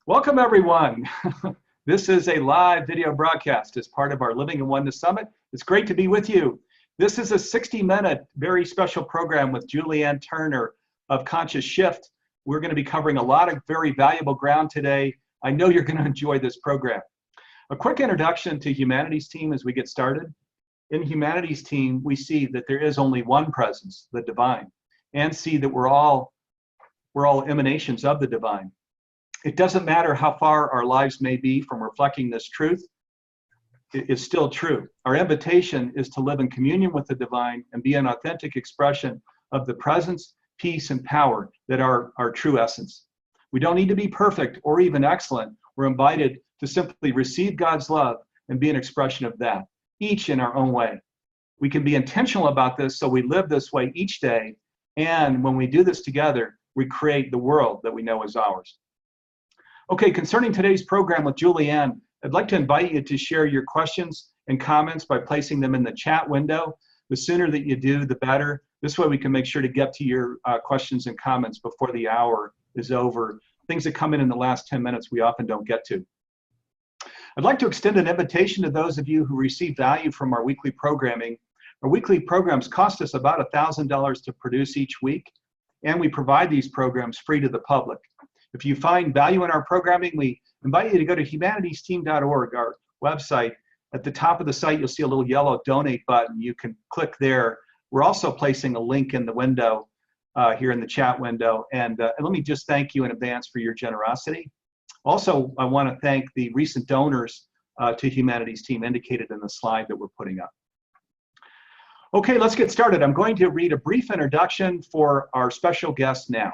Welcome, everyone. This is a live video broadcast as part of our Living in Oneness Summit. It's great to be with you. This is a 60-minute, very special program with Julianne Turner of Conscious Shift. We're going to be covering a lot of very valuable ground today. I know you're going to enjoy this program. A quick introduction to Humanity's Team as we get started. In Humanity's Team, we see that there is only one presence, the divine, and see that we're all emanations of the divine. It doesn't matter how far our lives may be from reflecting this truth, it is still true. Our invitation is to live in communion with the divine and be an authentic expression of the presence, peace, and power that are our true essence. We don't need to be perfect or even excellent. We're invited to simply receive God's love and be an expression of that, each in our own way. We can be intentional about this so we live this way each day, and when we do this together, we create the world that we know is ours. Okay, concerning today's program with Julianne, I'd like to invite you to share your questions and comments by placing them in the chat window. The sooner that you do, the better. This way we can make sure to get to your questions and comments before the hour is over. Things that come in the last 10 minutes we often don't get to. I'd like to extend an invitation to those of you who receive value from our weekly programming. Our weekly programs cost us about $1,000 to produce each week, and we provide these programs free to the public. If you find value in our programming, we invite you to go to humanitiesteam.org, our website. At the top of the site, you'll see a little yellow donate button. You can click there. We're also placing a link in the window here in the chat window. And let me just thank you in advance for your generosity. Also, I want to thank the recent donors to Humanity's Team indicated in the slide that we're putting up. Okay, let's get started. I'm going to read a brief introduction for our special guest now.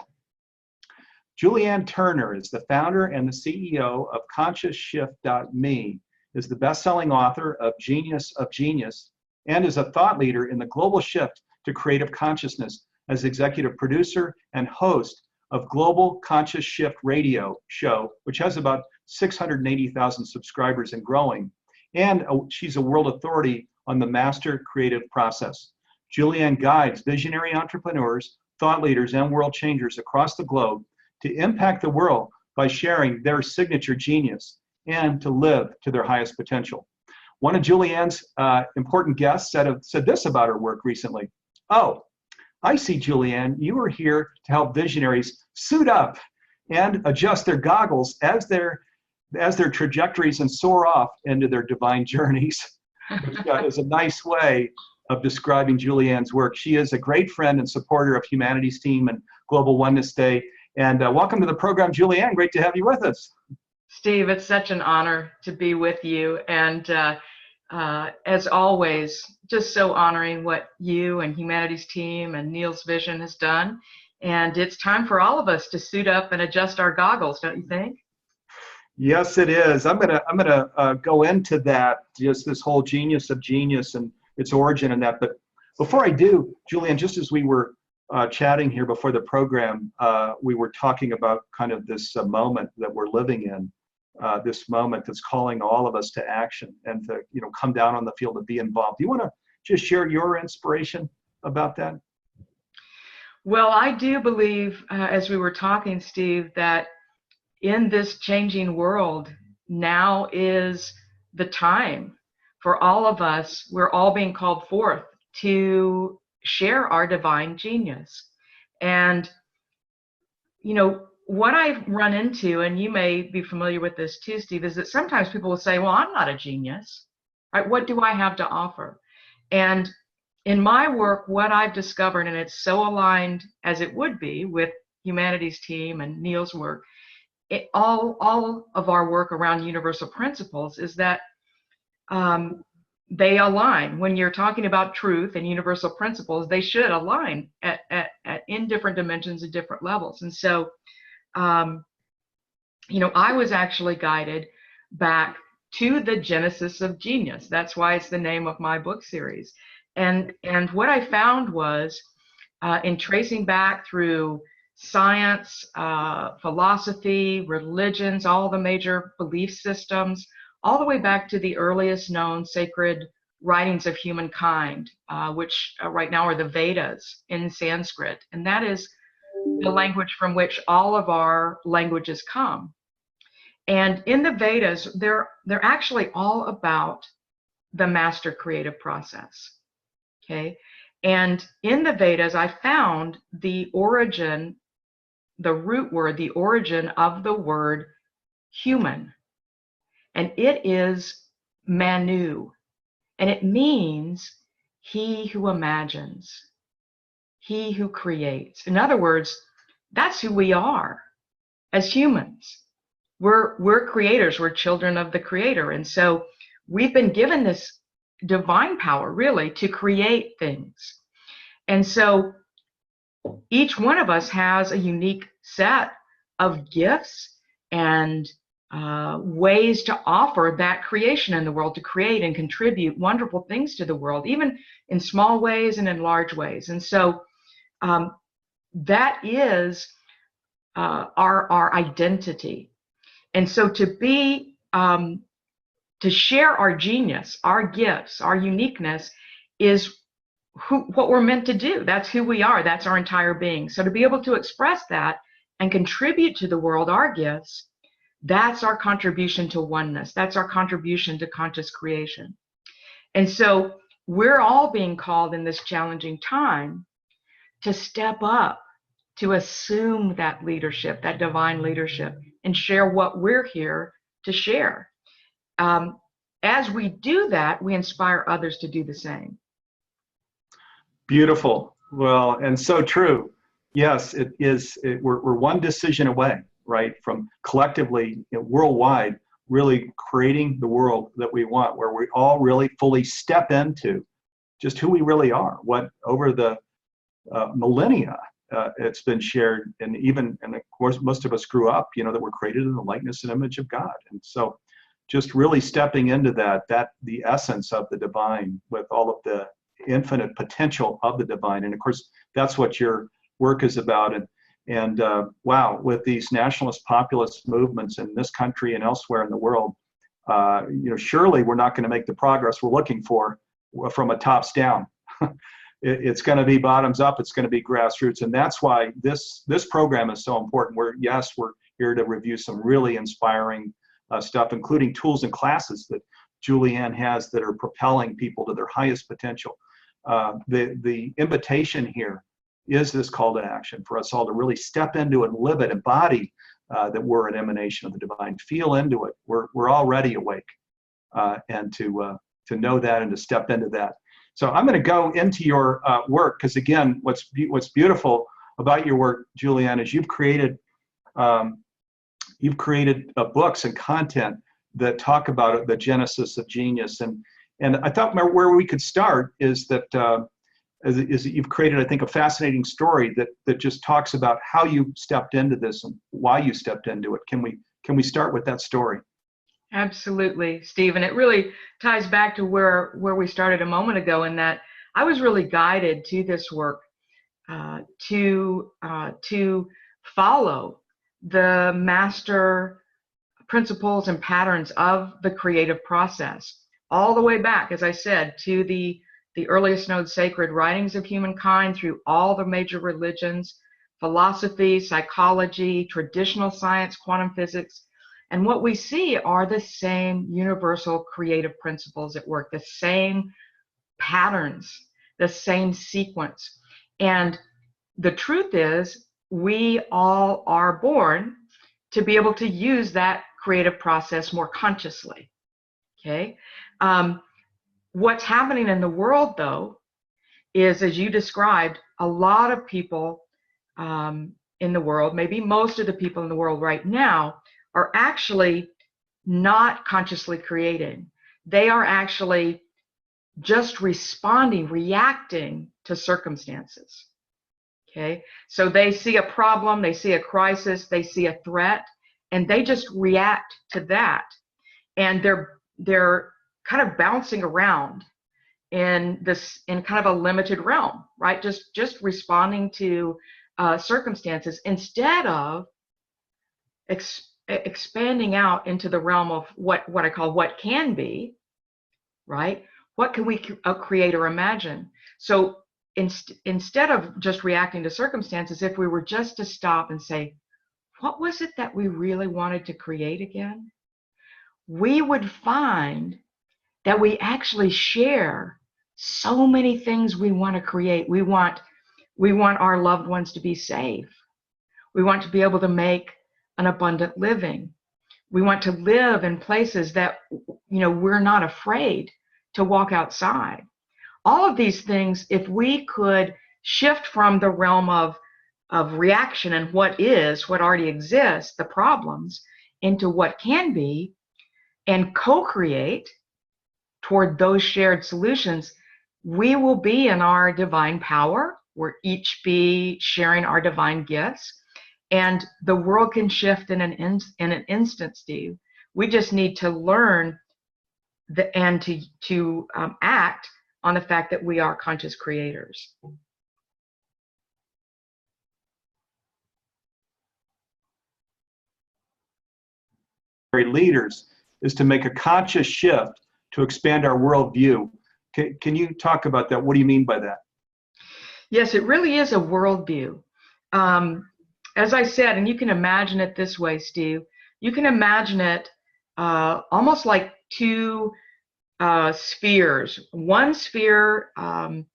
Julianne Turner is the founder and the CEO of ConsciousShift.me, is the best-selling author of Genius of Genius, and is a thought leader in the global shift to creative consciousness as executive producer and host of Global Conscious Shift radio show, which has about 680,000 subscribers and growing. And she's a world authority on the master creative process. Julianne guides visionary entrepreneurs, thought leaders, and world changers across the globe to impact the world by sharing their signature genius and to live to their highest potential. One of Julianne's important guests said this about her work recently. Oh, I see, Julianne, you are here to help visionaries suit up and adjust their goggles as their trajectories and soar off into their divine journeys. Which is a nice way of describing Julianne's work. She is a great friend and supporter of Humanity's Team and Global Oneness Day. And welcome to the program, Julianne. Great to have you with us. Steve, it's such an honor to be with you. And as always, just so honoring what you and Humanity's Team and Neil's vision has done. And it's time for all of us to suit up and adjust our goggles, don't you think? Yes, it is. I'm gonna go into that, just this whole genius of genius and its origin and that. But before I do, Julianne, just as we were chatting here before the program, we were talking about kind of this moment that we're living in, this moment that's calling all of us to action and to come down on the field and be involved. Do you want to just share your inspiration about that? Well, I do believe, as we were talking, Steve, that in this changing world, now is the time for all of us. We're all being called forth to share our divine genius. And, what I've run into, and you may be familiar with this too, Steve, is that sometimes people will say, well, I'm not a genius, right? What do I have to offer? And in my work, what I've discovered, and it's so aligned as it would be with Humanity's Team and Neil's work, all of our work around universal principles is that they align. When you're talking about truth and universal principles, they should align in different dimensions and different levels. And so, I was actually guided back to the genesis of genius. That's why it's the name of my book series. And what I found was, in tracing back through science, philosophy, religions, all the major belief systems, all the way back to the earliest known sacred writings of humankind, which right now are the Vedas in Sanskrit. And that is the language from which all of our languages come. And in the Vedas, they're actually all about the master creative process. Okay. And in the Vedas, I found the origin, the root word, the origin of the word human. And it is Manu. And it means he who imagines, he who creates. In other words, that's who we are as humans. We're creators, we're children of the Creator. And so we've been given this divine power, really, to create things. And so each one of us has a unique set of gifts and ways to offer that creation in the world, to create and contribute wonderful things to the world, even in small ways and in large ways. And so that is our identity. And so to share our genius, our gifts, our uniqueness is what we're meant to do. That's who we are. That's our entire being. So to be able to express that and contribute to the world our gifts, that's our contribution to oneness. That's our contribution to conscious creation. And so we're all being called in this challenging time to step up, to assume that leadership, that divine leadership, and share what we're here to share. As we do that, we inspire others to do the same. Beautiful. Well, and so true. Yes, it is. We're one decision away, right, from collectively, worldwide, really creating the world that we want, where we all really fully step into just who we really are. What over the millennia it's been shared, and of course, most of us grew up, that we're created in the likeness and image of God. And so just really stepping into that the essence of the divine with all of the infinite potential of the divine. And of course, that's what your work is about. And wow, with these nationalist populist movements in this country and elsewhere in the world, surely we're not going to make the progress we're looking for from a tops down. It's going to be bottoms up. It's going to be grassroots. And that's why this program is so important. We're here to review some really inspiring stuff, including tools and classes that Julianne has that are propelling people to their highest potential. The invitation here is this call to action for us all to really step into it and live it, embody that we're an emanation of the divine, feel into it. We're already awake, and to know that and to step into that. So I'm going to go into your work, because again, what's beautiful about your work, Julianne, is you've created books and content that talk about the genesis of genius. And I thought where we could start is that you've created, I think, a fascinating story that just talks about how you stepped into this and why you stepped into it. Can we start with that story? Absolutely, Steve. And it really ties back to where we started a moment ago, in that I was really guided to this work to follow the master principles and patterns of the creative process, all the way back, as I said, to the earliest known sacred writings of humankind, through all the major religions, philosophy, psychology, traditional science, quantum physics. And what we see are the same universal creative principles at work, the same patterns, the same sequence. And the truth is, we all are born to be able to use that creative process more consciously. Okay. What's happening in the world, though, is, as you described, a lot of people in the world, maybe most of the people in the world right now, are actually not consciously creating. They are actually just responding, reacting to circumstances. Okay, so they see a problem, they see a crisis, they see a threat, and they just react to that. And they're kind of bouncing around in kind of a limited realm, right? Just responding to circumstances, instead of expanding out into the realm of what I call what can be, right? What can we create or imagine? So instead of just reacting to circumstances, if we were just to stop and say, what was it that we really wanted to create again? We would find that we actually share so many things we want to create. We want our loved ones to be safe. We want to be able to make an abundant living. We want to live in places that, we're not afraid to walk outside. All of these things, if we could shift from the realm of reaction and what already exists, the problems, into what can be, and co-create toward those shared solutions, we will be in our divine power. We'll each be sharing our divine gifts, and the world can shift in an instant, Steve. We just need to learn and to act on the fact that we are conscious creators. Leaders is to make a conscious shift to expand our worldview. Can you talk about that? What do you mean by that? Yes, it really is a worldview. As I said, and you can imagine it this way, Steve, you can imagine it almost like two spheres. One sphere, kind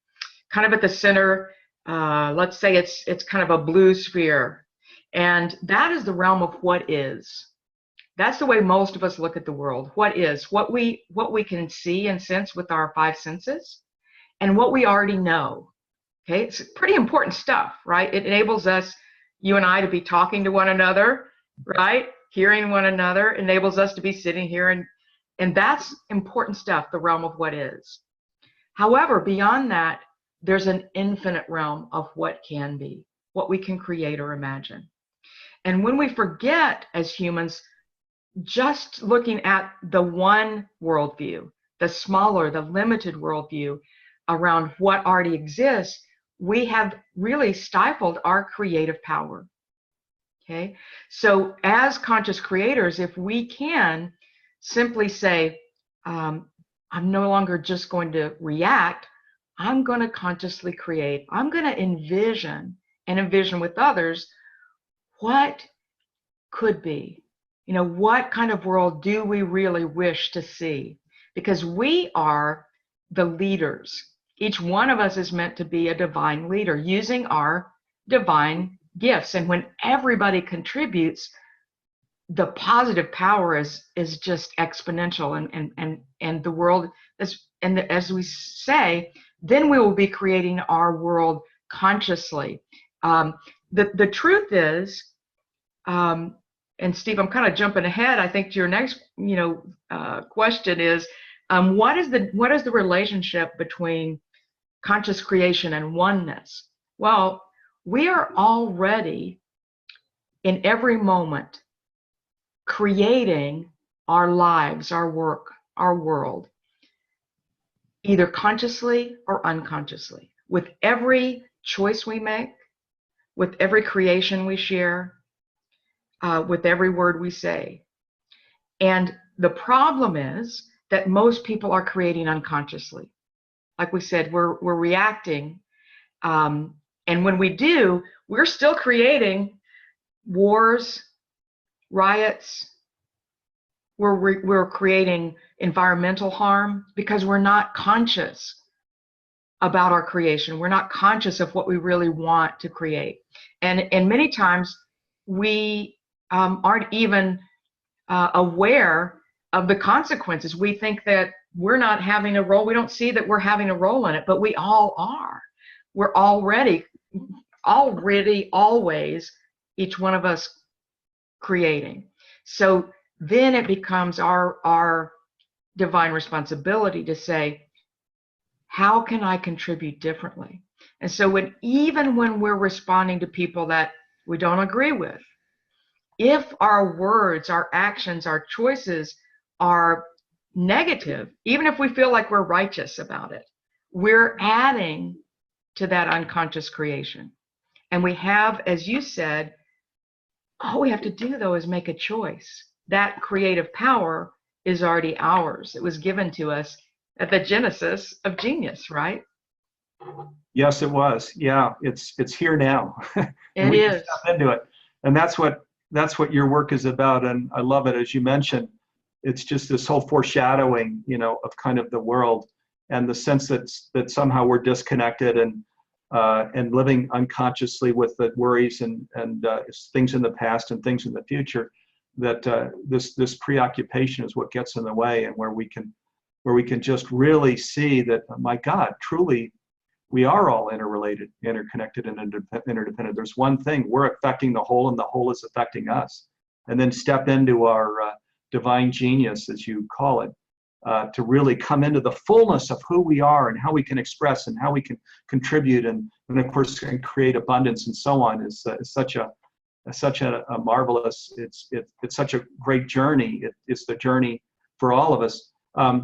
of at the center, let's say it's kind of a blue sphere, and that is the realm of what is. That's the way most of us look at the world. What is, what we can see and sense with our five senses, and what we already know. Okay, it's pretty important stuff, right? It enables us, you and I, to be talking to one another, right? Hearing one another enables us to be sitting here, and that's important stuff, the realm of what is. However, beyond that, there's an infinite realm of what can be, what we can create or imagine. And when we forget as humans, just looking at the one worldview, the smaller, the limited worldview around what already exists, we have really stifled our creative power. Okay, so as conscious creators, if we can simply say, I'm no longer just going to react, I'm going to consciously create. I'm going to envision with others what could be. What kind of world do we really wish to see? Because we are the leaders. Each one of us is meant to be a divine leader using our divine gifts. And when everybody contributes, the positive power is just exponential. And the world is, and as we say, then we will be creating our world consciously. The truth is, and Steve, I'm kind of jumping ahead, I think, to your next, question is, what is the relationship between conscious creation and oneness? Well, we are already in every moment creating our lives, our work, our world, either consciously or unconsciously. With every choice we make, with every creation we share, with every word we say. And the problem is that most people are creating unconsciously. Like we said, we're reacting. And when we do, we're still creating wars, riots. We're creating environmental harm because we're not conscious about our creation. We're not conscious of what we really want to create. And many times we aren't even aware of the consequences. We think that we're not having a role. We don't see that we're having a role in it, but we all are. We're already always, each one of us, creating. So then it becomes our divine responsibility to say, how can I contribute differently? And so even when we're responding to people that we don't agree with, if our words, our actions, our choices are negative, even if we feel like we're righteous about it, we're adding to that unconscious creation. And we have, as you said, all we have to do, though, is make a choice. That creative power is already ours. It was given to us at the genesis of genius, right? Yes, it was. Yeah, it's here now. It we is. can step into it. And that's what that's what your work is about, and I love it. As you mentioned, it's just this whole foreshadowing, of kind of the world, and the sense that somehow we're disconnected and living unconsciously with the worries and things in the past and things in the future. That this preoccupation is what gets in the way, and where we can just really see that, oh my God, truly, we are all interrelated, interconnected, and interdependent. There's one thing: we're affecting the whole, and the whole is affecting us. And then step into our divine genius, as you call it, to really come into the fullness of who we are and how we can express and how we can contribute and of course can create abundance and so on is such a marvelous. It's such a great journey. It's the journey for all of us.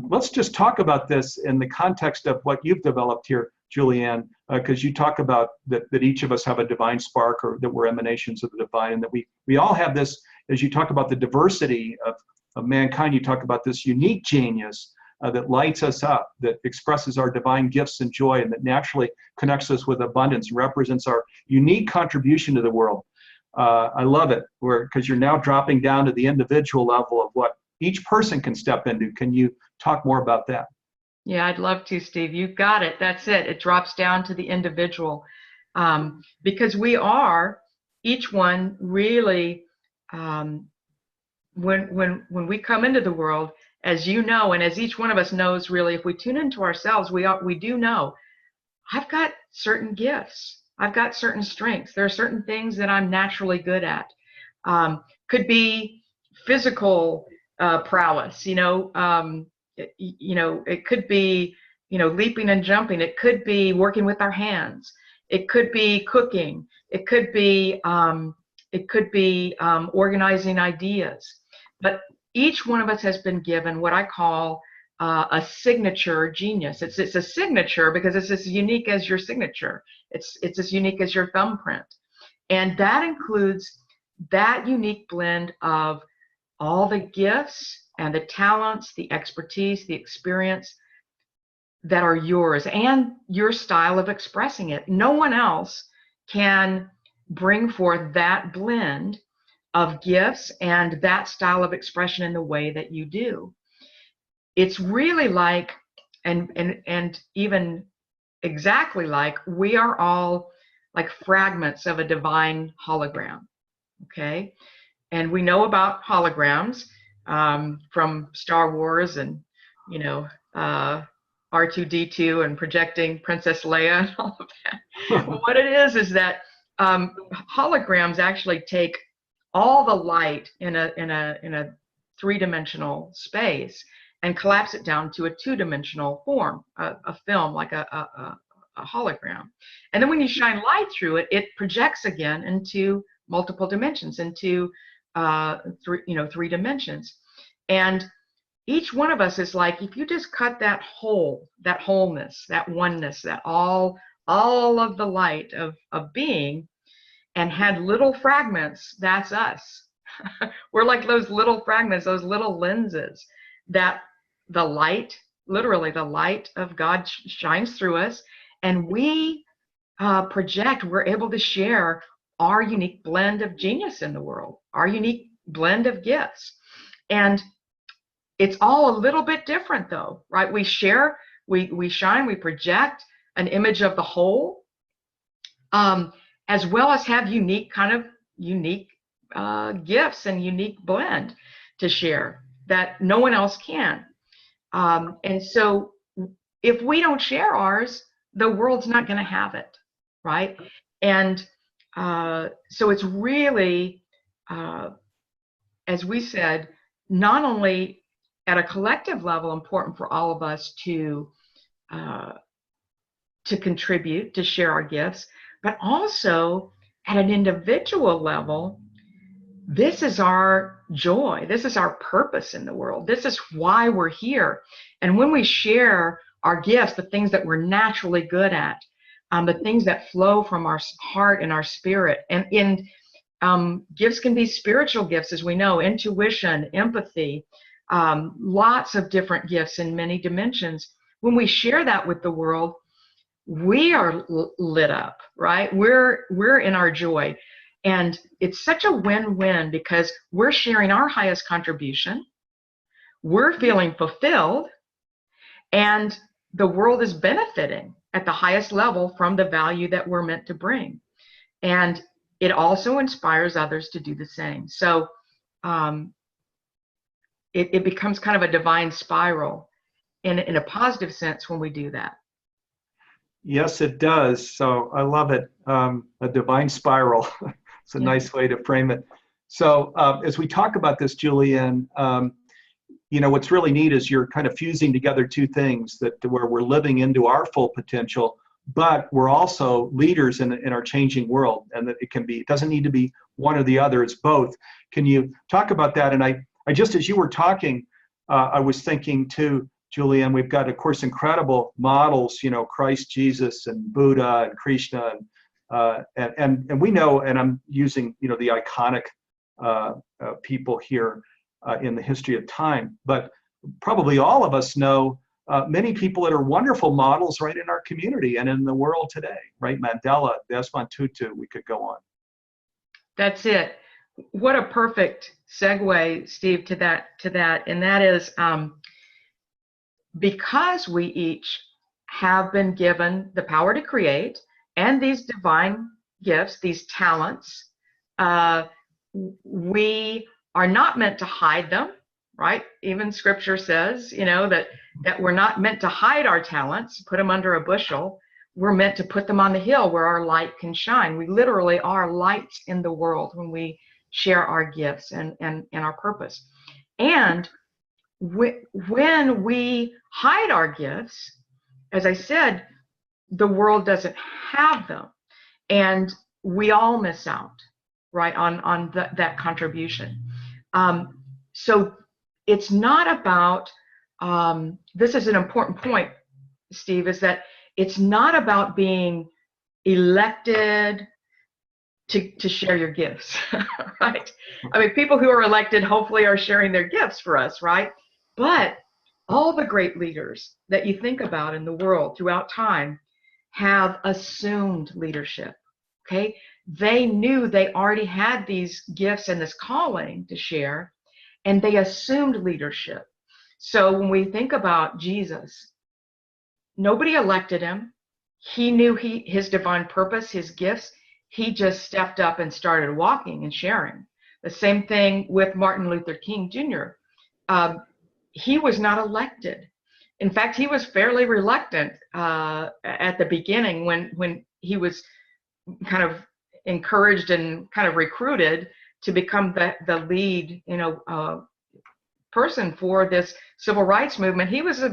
Let's just talk about this in the context of what you've developed here, Julianne, because you talk about that each of us have a divine spark, or that we're emanations of the divine, and that we all have this. As you talk about the diversity of mankind, you talk about this unique genius that lights us up, that expresses our divine gifts and joy, and that naturally connects us with abundance and represents our unique contribution to the world. I love it, because you're now dropping down to the individual level of what each person can step into. Can you talk more about that? Yeah, I'd love to, Steve. You've got it. That's it. It drops down to the individual, because we are each one really. When we come into the world, as you know, and as each one of us knows, really, if we tune into ourselves, we do know, I've got certain gifts. I've got certain strengths. There are certain things that I'm naturally good at. Could be physical prowess, it could be, leaping and jumping. It could be working with our hands. It could be cooking. It could be organizing ideas. But each one of us has been given what I call a signature genius. It's a signature because it's as unique as your signature. It's as unique as your thumbprint. And that includes that unique blend of all the gifts and the talents, the expertise, the experience that are yours, and your style of expressing it. No one else can bring forth that blend of gifts and that style of expression in the way that you do. It's really like, and even exactly like, we are all like fragments of a divine hologram, okay? And we know about holograms from Star Wars and, R2-D2 and projecting Princess Leia and all of that. What it is that holograms actually take all the light in a three-dimensional space and collapse it down to a two-dimensional form, a film, like a hologram. And then when you shine light through it, it projects again into multiple dimensions, into three dimensions. And each one of us is like, if you just cut that whole, that wholeness, that oneness, that all of the light of being, and had little fragments, that's us. We're like those little fragments, those little lenses that the light, literally the light of God shines through us, and we project, we're able to share our unique blend of genius in the world, our unique blend of gifts. And it's all a little bit different though, right? We share, we shine, we project an image of the whole, as well as have unique gifts and unique blend to share that no one else can. And so if we don't share ours, the world's not going to have it, right? And so it's really, as we said, not only at a collective level important for all of us to contribute, to share our gifts, but also at an individual level, this is our joy. This is our purpose in the world. This is why we're here. And when we share our gifts, the things that we're naturally good at, the things that flow from our heart and our spirit, and gifts can be spiritual gifts, as we know, intuition, empathy, lots of different gifts in many dimensions. When we share that with the world, we are lit up, right? We're in our joy. And it's such a win-win because we're sharing our highest contribution, we're feeling fulfilled, and the world is benefiting at the highest level from the value that we're meant to bring. And it also inspires others to do the same. So it becomes kind of a divine spiral in a positive sense when we do that. Yes, it does. So I love it. A divine spiral. It's a nice way to frame it. So as we talk about this, Julianne, you know, what's really neat is you're kind of fusing together two things where we're living into our full potential, but we're also leaders in our changing world, and that it doesn't need to be one or the other, it's both. Can you talk about that? And I just, as you were talking, I was thinking too, Julianne, we've got, of course, incredible models, you know, Christ, Jesus, and Buddha, and Krishna, and we know, and I'm using, you know, the iconic people here in the history of time, but probably all of us know many people that are wonderful models right in our community and in the world today, right? Mandela, Desmond Tutu, we could go on. That's it. What a perfect segue, Steve, to that, and that is because we each have been given the power to create and these divine gifts, these talents, we are not meant to hide them, right? Even Scripture says, you know, that we're not meant to hide our talents, put them under a bushel. We're meant to put them on the hill where our light can shine. We literally are lights in the world when we share our gifts and our purpose. And when we hide our gifts, as I said, the world doesn't have them, and we all miss out, right, on that contribution. So it's not about, this is an important point, Steve, is that it's not about being elected to share your gifts, right? I mean, people who are elected hopefully are sharing their gifts for us, right? But all the great leaders that you think about in the world throughout time have assumed leadership, okay? They knew they already had these gifts and this calling to share, and they assumed leadership. So when we think about Jesus, nobody elected him. He knew his divine purpose, his gifts. He just stepped up and started walking and sharing. The same thing with Martin Luther King Jr. He was not elected. In fact, he was fairly reluctant at the beginning when he was kind of encouraged and kind of recruited to become the lead, you know, person for this civil rights movement. He was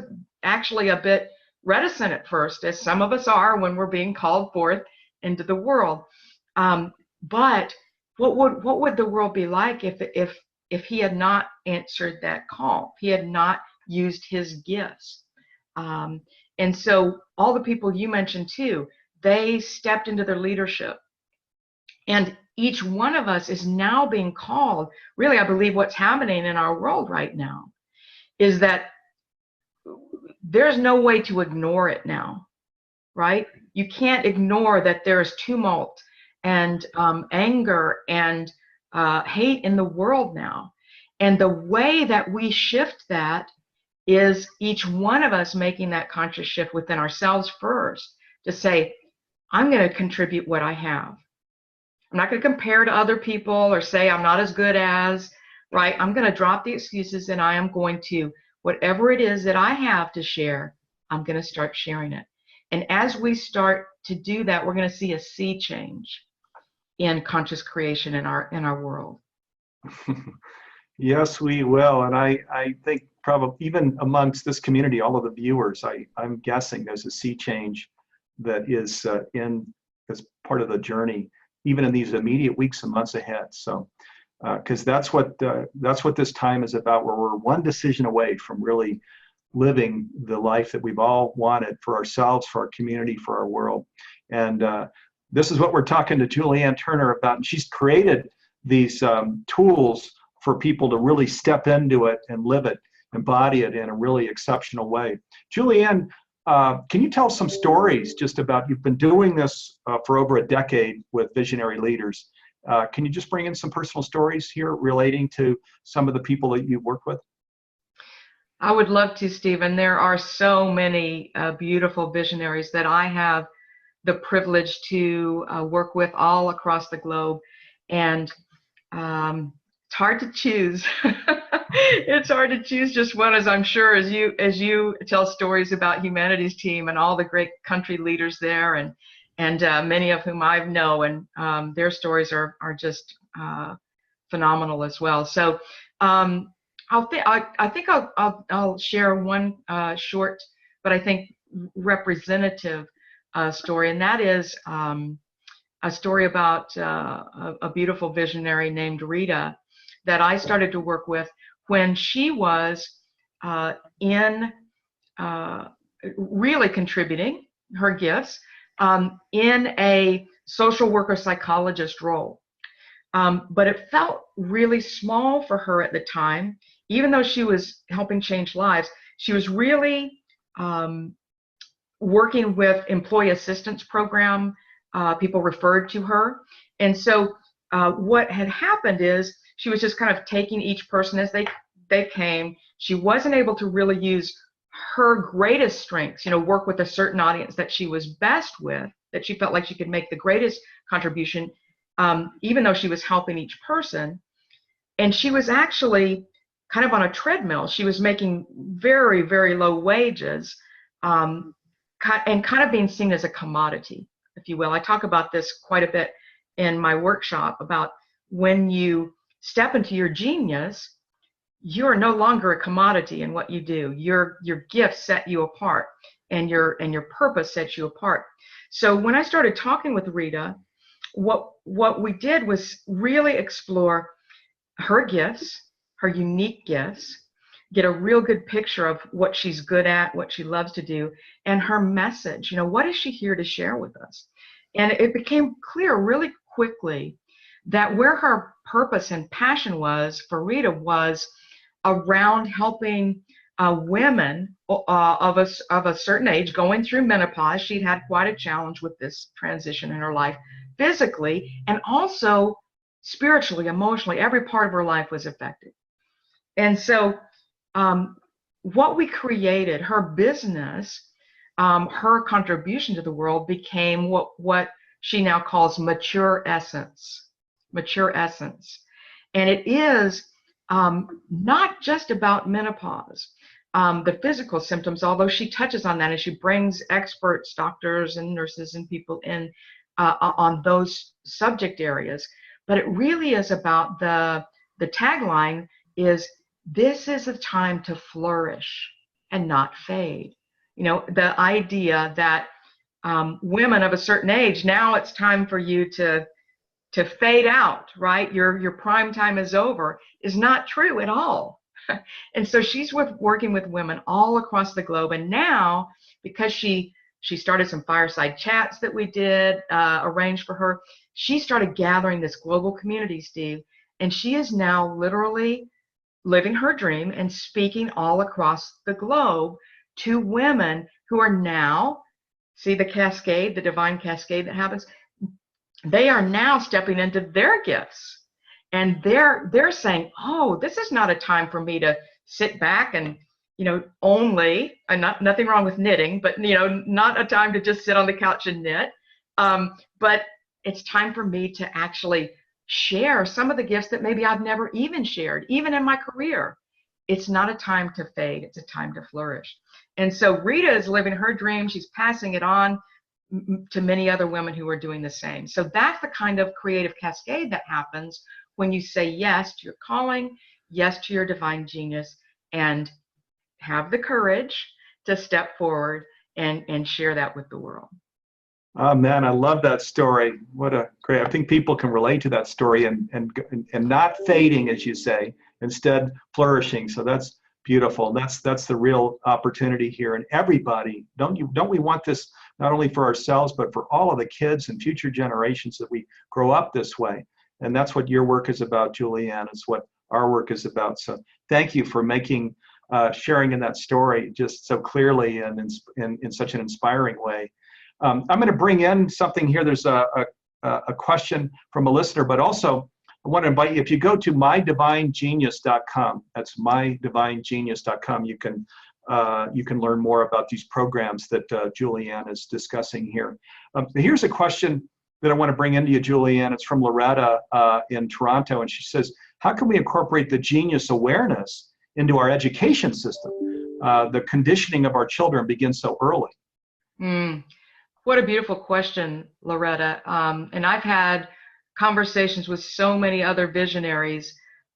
actually a bit reticent at first, as some of us are when we're being called forth into the world. But what would the world be like if he had not answered that call? He had not used his gifts. And so all the people you mentioned too, they stepped into their leadership. And each one of us is now being called. Really, I believe what's happening in our world right now is that there's no way to ignore it now, right? You can't ignore that there's tumult and anger and hate in the world now. And the way that we shift that is each one of us making that conscious shift within ourselves first to say, I'm going to contribute what I have. I'm not going to compare to other people or say I'm not as good as, right? I'm going to drop the excuses and I am going to, whatever it is that I have to share, I'm going to start sharing it. And as we start to do that, we're going to see a sea change in conscious creation in our world. Yes, we will. And I think probably even amongst this community, all of the viewers, I'm guessing there's a sea change that is as part of the journey, even in these immediate weeks and months ahead. So, because that's what this time is about, where we're one decision away from really living the life that we've all wanted for ourselves, for our community, for our world. And this is what we're talking to Julianne Turner about. And she's created these tools for people to really step into it and live it, embody it in a really exceptional way. Julianne, can you tell some stories just about, you've been doing this for over a decade with visionary leaders, Can you just bring in some personal stories here relating to some of the people that you've worked with? I would love to, Stephen. There are so many beautiful visionaries that I have the privilege to work with all across the globe, and it's hard to choose. It's hard to choose just one, as I'm sure as you tell stories about Humanities Team and all the great country leaders there, and many of whom I know, and their stories are just phenomenal as well. So I think I'll share one short, but I think representative story, and that is a story about a beautiful visionary named Rita that I started to work with when she was in really contributing her gifts in a social worker psychologist role. But it felt really small for her at the time. Even though she was helping change lives, she was really working with employee assistance program. People referred to her. And so what had happened is she was just kind of taking each person as they came. She wasn't able to really use her greatest strengths, work with a certain audience that she was best with, that she felt like she could make the greatest contribution, even though she was helping each person. And she was actually kind of on a treadmill. She was making very, very low wages, and kind of being seen as a commodity, if you will. I talk about this quite a bit in my workshop about when you step into your genius, you are no longer a commodity in what you do. Your gifts set you apart, and your purpose sets you apart. So when I started talking with Rita, what we did was really explore her gifts, her unique gifts, get a real good picture of what she's good at, what she loves to do, and her message. What is she here to share with us? And it became clear really quickly that where her purpose and passion was for Rita was around helping women of a certain age going through menopause. She'd had quite a challenge with this transition in her life, physically and also spiritually, emotionally. Every part of her life was affected. And so what we created, her business, her contribution to the world became what she now calls mature essence. Mature essence. And it is not just about menopause, the physical symptoms, although she touches on that and she brings experts, doctors and nurses and people in on those subject areas. But it really is about the tagline is, this is a time to flourish and not fade. The idea that women of a certain age, now it's time for you to fade out, right? Your prime time is over, is not true at all. And so she's working with women all across the globe. And now, because she started some fireside chats that we did arrange for her, she started gathering this global community, Steve, and she is now literally living her dream and speaking all across the globe to women who are now, see the cascade, the divine cascade that happens, they are now stepping into their gifts. And they're saying, oh, this is not a time for me to sit back and, only, and nothing wrong with knitting, but, not a time to just sit on the couch and knit. But it's time for me to actually share some of the gifts that maybe I've never even shared, even in my career. It's not a time to fade. It's a time to flourish. And so Rita is living her dream. She's passing it on to many other women who are doing the same. So that's the kind of creative cascade that happens when you say yes to your calling, yes to your divine genius, and have the courage to step forward and share that with the world. Oh man, I love that story. What a great, I think people can relate to that story and not fading, as you say, instead flourishing. So that's beautiful. That's the real opportunity here. And everybody, don't we want this not only for ourselves, but for all of the kids and future generations that we grow up this way. And that's what your work is about, Julianne. It's what our work is about. So thank you for making, sharing in that story just so clearly and in such an inspiring way. I'm going to bring in something here. There's a a question from a listener, but also I want to invite you, if you go to mydivinegenius.com, that's mydivinegenius.com, you can learn more about these programs that Julianne is discussing here. Here's a question that I want to bring into you, Julianne. It's from Loretta in Toronto, and she says, how can we incorporate the genius awareness into our education system? The conditioning of our children begins so early. What a beautiful question, Loretta. And I've had conversations with so many other visionaries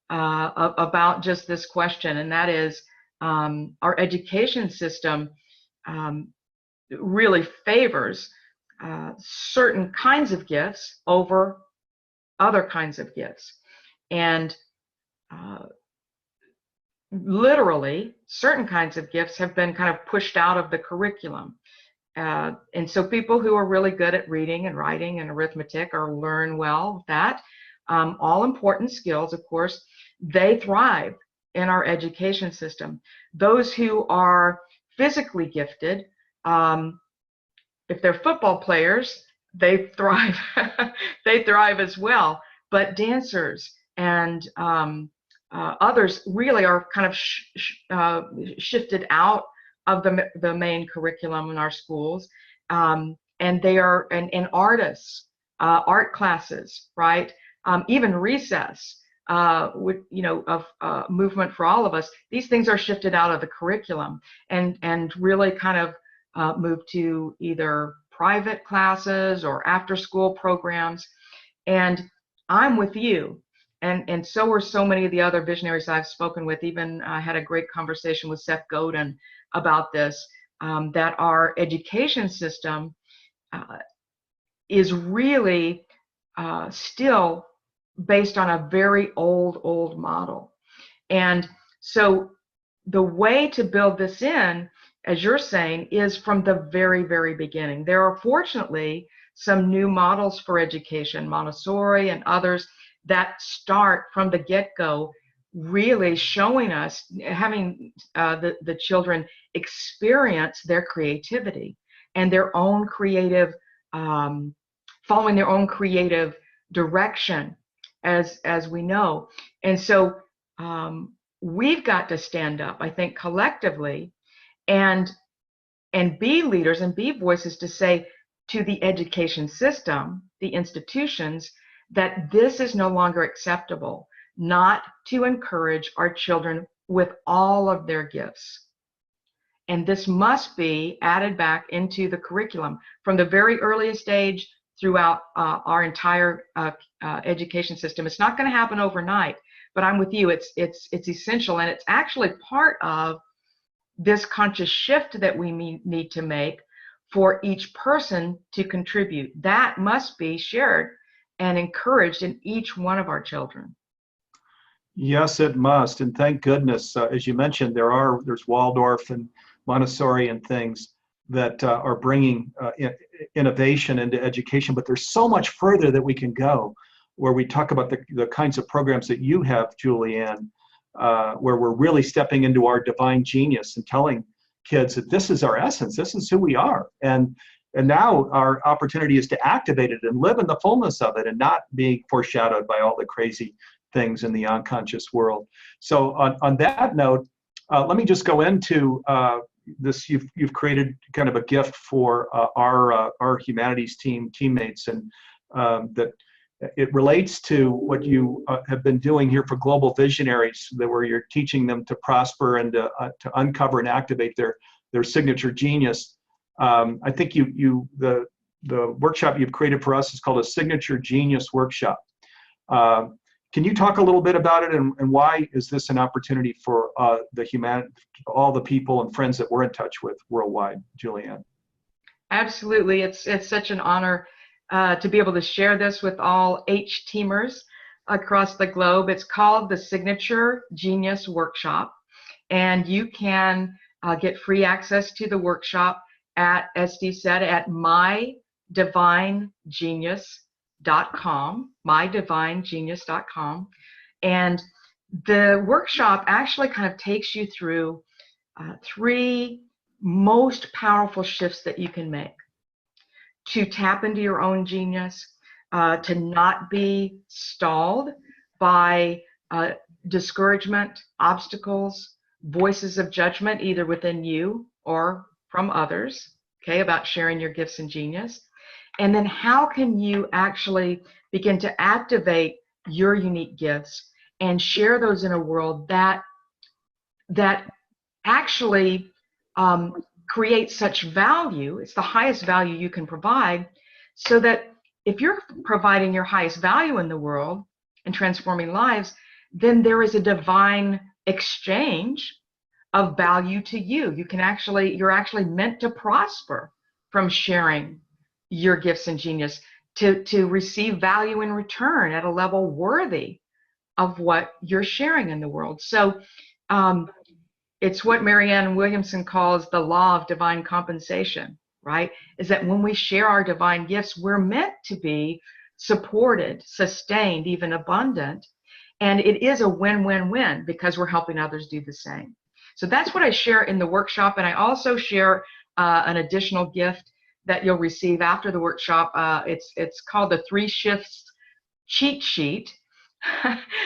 about just this question, and that is our education system really favors certain kinds of gifts over other kinds of gifts. And literally, certain kinds of gifts have been kind of pushed out of the curriculum. And so people who are really good at reading and writing and arithmetic or learn well with that, all important skills, of course, they thrive in our education system. Those who are physically gifted, if they're football players, they thrive. They thrive as well. But dancers and others really are kind of shifted out of the main curriculum in our schools, and they are and artists, art classes, right? Even recess, with of movement for all of us. These things are shifted out of the curriculum and really kind of moved to either private classes or after school programs. And I'm with you. And so are so many of the other visionaries I've spoken with. Even I had a great conversation with Seth Godin about this, that our education system is really still based on a very old model. And so the way to build this in, as you're saying, is from the very beginning. There are fortunately some new models for education, Montessori and others, that start from the get-go, really showing us, having the children experience their creativity and their own creative, following their own creative direction, as we know. And so we've got to stand up, I think, collectively and be leaders and be voices to say to the education system, the institutions, that this is no longer acceptable, not to encourage our children with all of their gifts. And this must be added back into the curriculum from the very earliest age throughout our entire education system. It's not going to happen overnight, but I'm with you. It's essential, and it's actually part of this conscious shift that we need to make for each person to contribute. That must be shared and encouraged in each one of our children. Yes, it must. And thank goodness, as you mentioned, there's Waldorf and Montessori and things that are bringing innovation into education, but there's so much further that we can go, where we talk about the kinds of programs that you have, Julianne, where we're really stepping into our divine genius and telling kids that this is our essence, this is who we are. And now our opportunity is to activate it and live in the fullness of it and not being foreshadowed by all the crazy things in the unconscious world. So on that note, let me just go into this. You've created kind of a gift for our humanities teammates, and that it relates to what you have been doing here for Global Visionaries, where you're teaching them to prosper and to uncover and activate their signature genius. I think the workshop you've created for us is called a Signature Genius Workshop. Can you talk a little bit about it, and why is this an opportunity for all the people and friends that we're in touch with worldwide, Julianne? Absolutely. It's such an honor to be able to share this with all H-teamers across the globe. It's called the Signature Genius Workshop, and you can get free access to the workshop at, as Steve said, at mydivinegenius.com, mydivinegenius.com. And the workshop actually kind of takes you through 3 most powerful shifts that you can make to tap into your own genius, to not be stalled by discouragement, obstacles, voices of judgment, either within you or from others, okay, about sharing your gifts and genius. And then how can you actually begin to activate your unique gifts and share those in a world that actually creates such value? It's the highest value you can provide, so that if you're providing your highest value in the world and transforming lives, then there is a divine exchange of value to you. You're actually meant to prosper from sharing your gifts and genius, to receive value in return at a level worthy of what you're sharing in the world. So it's what Marianne Williamson calls the law of divine compensation, right? Is that when we share our divine gifts, we're meant to be supported, sustained, even abundant. And it is a win-win-win, because we're helping others do the same. So that's what I share in the workshop. And I also share an additional gift that you'll receive after the workshop. It's called the 3 Shifts Cheat Sheet.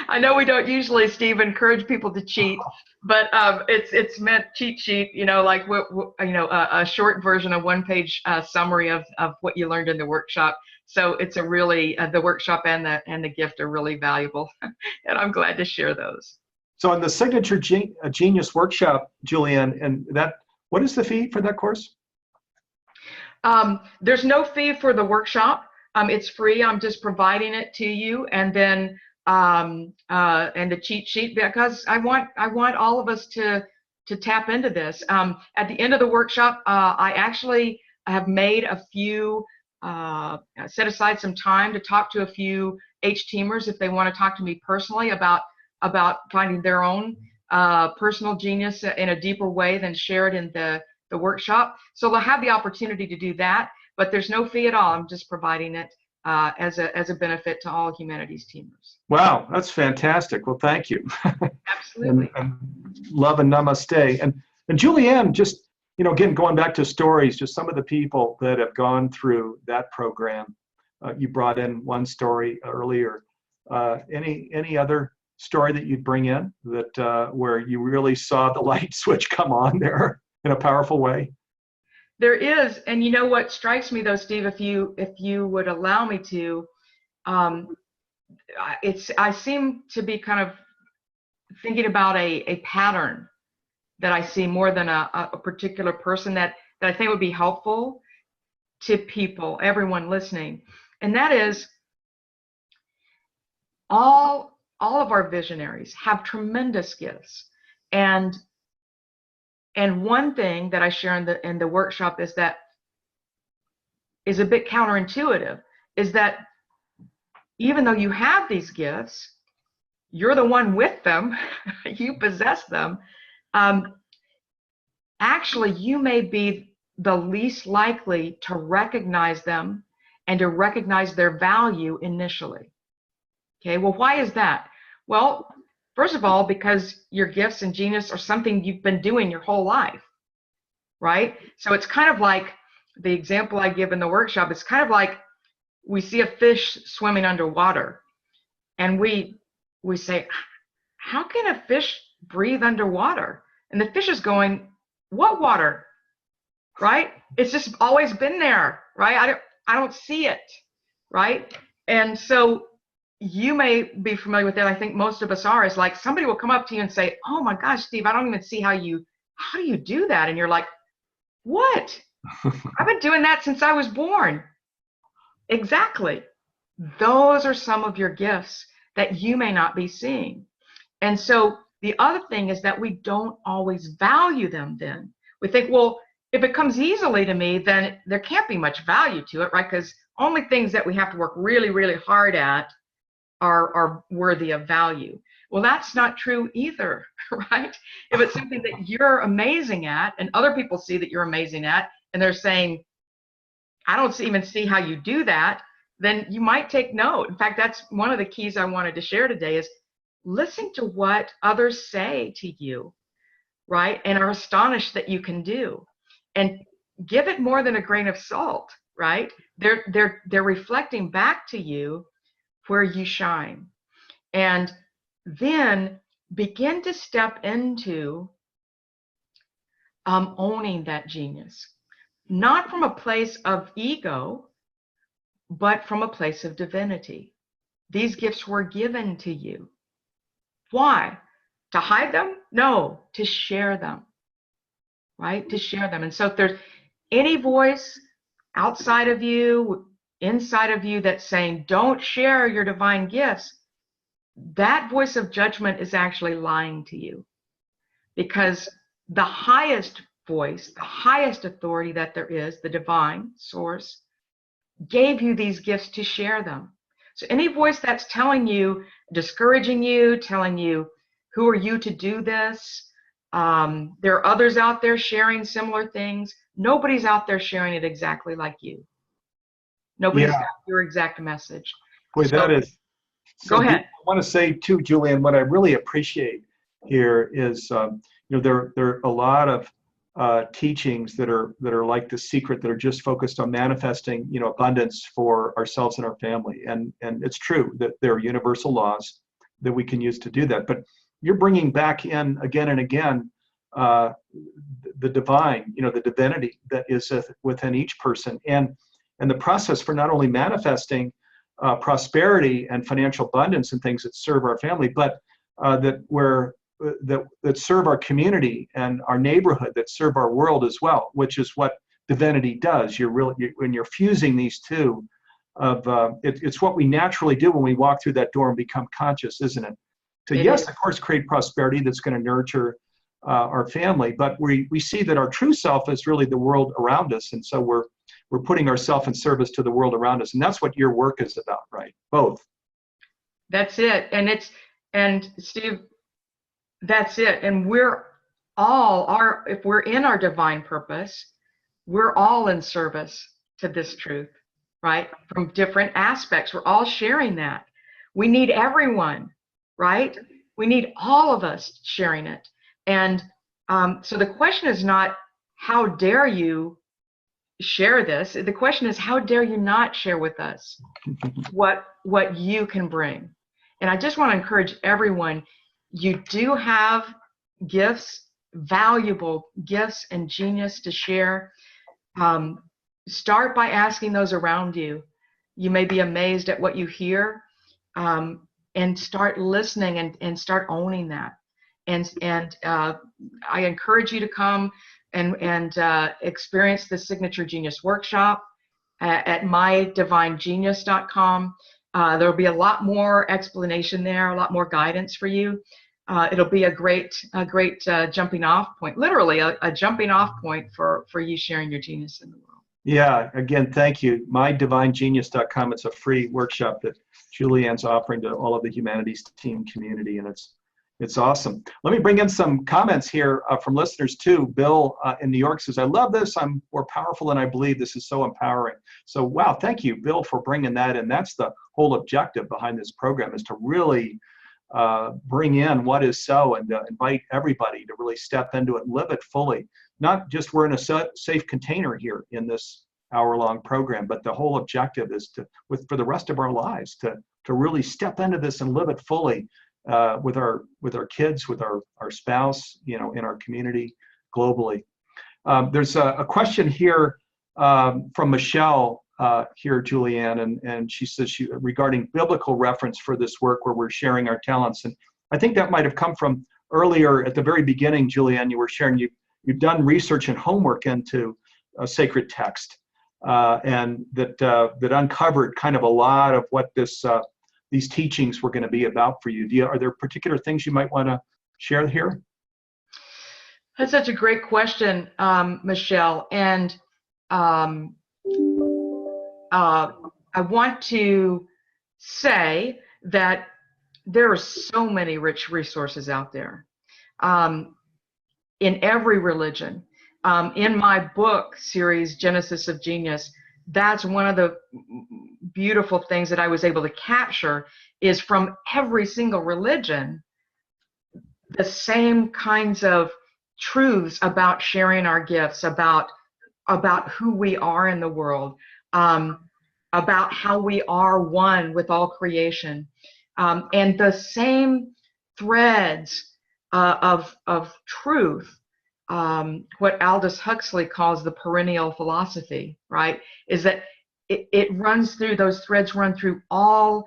I know we don't usually, Steve, encourage people to cheat, but it's meant cheat sheet, like a short version, a 1-page summary of what you learned in the workshop. So it's a really the workshop and the gift are really valuable, and I'm glad to share those. So in the Signature Genius Workshop, Julianne, and what is the fee for that course? There's no fee for the workshop. It's free. I'm just providing it to you, and then and the cheat sheet, because I want all of us to tap into this. At the end of the workshop, I actually have made a few set aside some time to talk to a few H-teamers if they want to talk to me personally about finding their own personal genius in a deeper way than shared in the workshop. So they'll have the opportunity to do that, but there's no fee at all. I'm just providing it as a benefit to all humanities teamers. Wow, that's fantastic. Well, thank you. Absolutely. and love and namaste. And Julianne, just, again, going back to stories, just some of the people that have gone through that program. You brought in one story earlier. Any other story that you'd bring in that where you really saw the light switch come on there in a powerful way? There is, and you know what strikes me though, Steve, if you would allow me to, I seem to be kind of thinking about a pattern that I see more than a particular person that I think would be helpful to people, everyone listening, and that is all of our visionaries have tremendous gifts, and one thing that I share in the workshop is that is a bit counterintuitive, is that even though you have these gifts, you're the one with them, you possess them, actually you may be the least likely to recognize them and to recognize their value initially. Okay, well, why is that? Well, first of all, because your gifts and genius are something you've been doing your whole life, right? So it's kind of like the example I give in the workshop. It's kind of like we see a fish swimming underwater, and we say, how can a fish breathe underwater? And the fish is going, what water? Right? It's just always been there, right? I don't see it, right? And so you may be familiar with that. I think most of us are. Is like somebody will come up to you and say, oh my gosh, Steve, I don't even see how do you do that? And you're like, what? I've been doing that since I was born. Exactly. Those are some of your gifts that you may not be seeing. And so the other thing is that we don't always value them then. We think, well, if it comes easily to me, then there can't be much value to it, right? Because only things that we have to work really, really hard at are worthy of value. Well, that's not true either, right? If it's something that you're amazing at and other people see that you're amazing at, and they're saying, I don't even see how you do that, then you might take note. In fact, that's one of the keys I wanted to share today is listen to what others say to you, right? And are astonished that you can do. And give it more than a grain of salt, right? They're reflecting back to you where you shine. And then begin to step into owning that genius, not from a place of ego, but from a place of divinity. These gifts were given to you. Why? To hide them? No, to share them, right? To share them. And so if there's any voice outside of you, inside of you that's saying, don't share your divine gifts, that voice of judgment is actually lying to you. Because the highest voice, the highest authority that there is, the divine source, gave you these gifts to share them. So any voice that's telling you, discouraging you, telling you, who are you to do this? There are others out there sharing similar things. Nobody's out there sharing it exactly like you. Nobody's got your exact message. Boy, so, that is so go ahead. I want to say too, Julianne, what I really appreciate here is, there are a lot of teachings that are like The Secret, that are just focused on manifesting, abundance for ourselves and our family. And it's true that there are universal laws that we can use to do that. But you're bringing back in again and again the divine, the divinity that is within each person, and the process for not only manifesting prosperity and financial abundance and things that serve our family, but that serve our community and our neighborhood, that serve our world as well, which is what divinity does. When you're fusing these two, it's what we naturally do when we walk through that door and become conscious, isn't it? So yes, of course, create prosperity that's going to nurture our family, but we see that our true self is really the world around us, and so we're putting ourselves in service to the world around us, and that's what your work is about, right? Both. That's it, and Steve, that's it. And we're all if we're in our divine purpose, we're all in service to this truth, right? From different aspects, we're all sharing that. We need everyone, right? We need all of us sharing it. And so the question is not, how dare you share this? The question is, how dare you not share with us what you can bring? And I just want to encourage everyone, you do have gifts, valuable gifts and genius to share. Start by asking those around you. You may be amazed at what you hear, and start listening and start owning that. And I encourage you to come and experience the Signature Genius Workshop at mydivinegenius.com. There'll be a lot more explanation there, a lot more guidance for you. It'll be a great jumping off point, literally a jumping off point for you sharing your genius in the world. Yeah, again, thank you. mydivinegenius.com. It's a free workshop that Julianne's offering to all of the Humanities Team community, and it's awesome. Let me bring in some comments here from listeners too. Bill in New York says, I love this. I'm more powerful than I believe. This is so empowering. So, wow, thank you, Bill, for bringing that in. That's the whole objective behind this program, is to really bring in what is so, and invite everybody to really step into it and live it fully. Not just we're in a safe container here in this hour-long program, but the whole objective is for the rest of our lives to really step into this and live it fully. With our kids, with our spouse, in our community, globally. There's a question here from Michelle here, Julianne, and she says regarding biblical reference for this work where we're sharing our talents. And I think that might have come from earlier at the very beginning, Julianne. You were sharing you've done research and homework into a sacred text, and that uncovered kind of a lot of what these teachings were going to be about for you. Are there particular things you might want to share here? That's such a great question, Michelle. And I want to say that there are so many rich resources out there in every religion. In my book series, Genesis of Genius, that's one of the beautiful things that I was able to capture, is from every single religion, the same kinds of truths about sharing our gifts, about who we are in the world, about how we are one with all creation. And the same threads of truth, what Aldous Huxley calls the perennial philosophy, right, is that it runs through, those threads run through all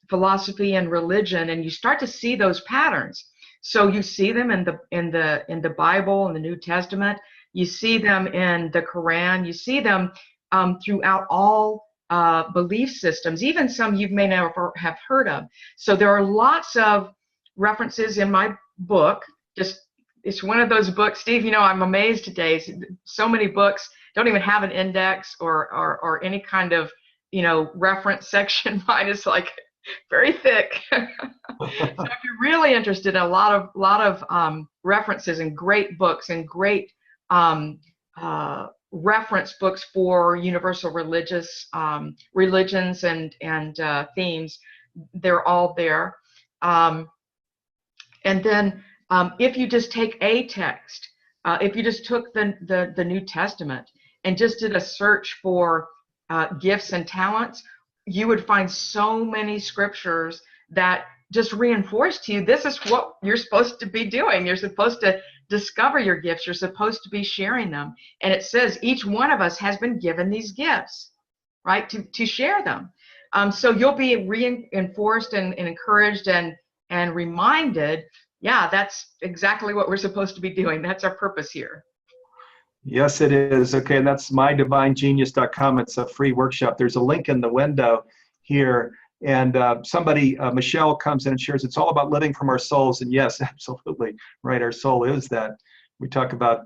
philosophy and religion, and you start to see those patterns. So you see them in the Bible, in the New Testament. You see them in the Quran. You see them throughout all belief systems, even some you may never have heard of. So there are lots of references in my book. Just, it's one of those books, Steve, you know, I'm amazed today. So many books don't even have an index or any kind of, you know, reference section. Mine is like very thick. So if you're really interested in a lot of references and great books and great reference books for universal religions and themes, they're all there. And then if you just take a text, if you just took the New Testament and just did a search for gifts and talents, you would find so many scriptures that just reinforce to you, this is what you're supposed to be doing. You're supposed to discover your gifts. You're supposed to be sharing them. And it says each one of us has been given these gifts, right, to share them. So you'll be reinforced and encouraged and reminded, yeah, that's exactly what we're supposed to be doing. That's our purpose here. Yes, it is. Okay, and that's mydivinegenius.com. It's a free workshop. There's a link in the window here. And somebody, Michelle, comes in and shares, it's all about living from our souls. And yes, absolutely right. Our soul is that. We talk about